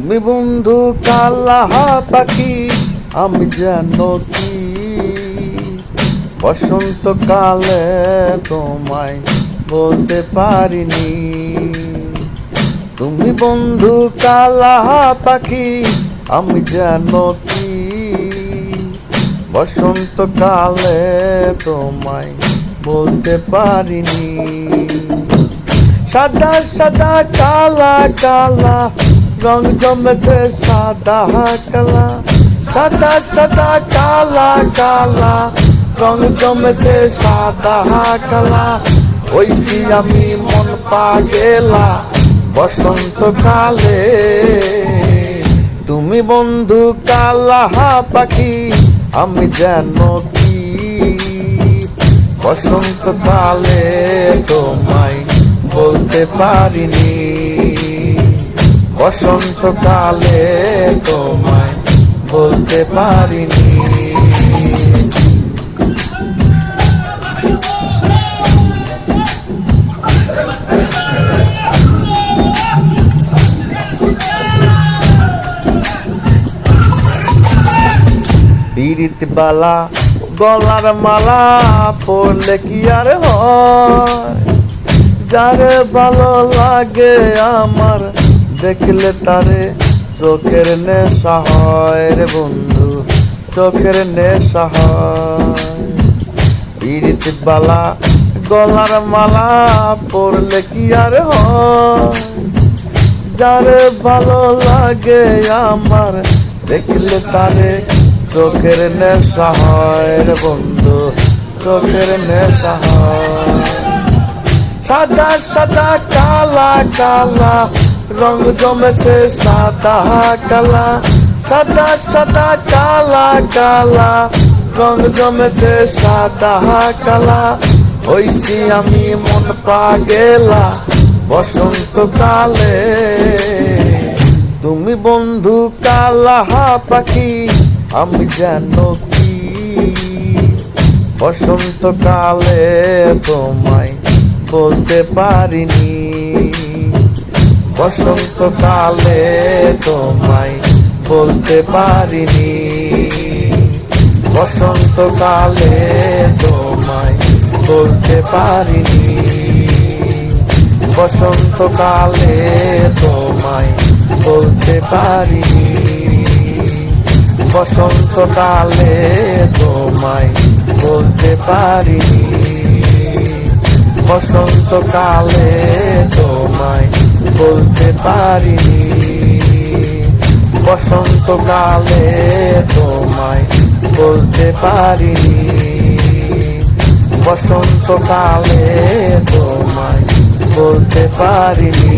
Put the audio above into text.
তুমি বন্ধু কালা পাখি, আমি যেন কি বসন্তকালে তোমায় বলতে পারিনি। তুমি বন্ধু কালা পাখি, আমি যেন কি বসন্তকালে তোমায় বলতে পারিনি। সাদা সাদা কালা কালা রং জমেছে সাদা কালা, সাদা সাদা কালা কালা রং জমেছে সাদা কালা। হইছি আমি মন পাগেলা বসন্তকালে। তুমি বন্ধু কালা পাখি, আমি যেন কি বসন্তকালে তোমায় বলতে পারিনি। বসন্তকালে তোমায় বলতে পারিনি। পিরিত বালা গলার মালা পড়লে কি আর হয়, যারে ভালো লাগে আমার দেখলে তারে চোখের নেশা হয় রে বন্ধু, চোখের নেশা হয়। পিরিত বালা গলার মালা পড়লে কি আর হয়, যারে ভালো লাগে আমার দেখলে তারে চোখের নেশা হয় রে বন্ধু, চোখের নেশা হয়। সাদা সাদা কালা কালা রং জমেছে সাদা কালা, সাদা সাদা কালা কালা রং জমেছে সাদা কালা। হইছি আমি মন পাগেলা বসন্তকালে। তুমি বন্ধু কালা পাখি, আমি যেন কি বসন্তকালে তোমায় বলতে পারিনি। বসন্তকালে তোমায় বলতে পারিনি। বসন্তকালে তোমায় বলতে পারিনি। বসন্তকালে তোমায় বলতে পারিনি। বসন্তকালে তোমায় বলতে পারিনি। বসন্তকালে তোমায় বলতে পারিনি। বসন্তকালে তোমায় বলতে পারিনি। বসন্তকালে তোমায় বলতে পারিনি।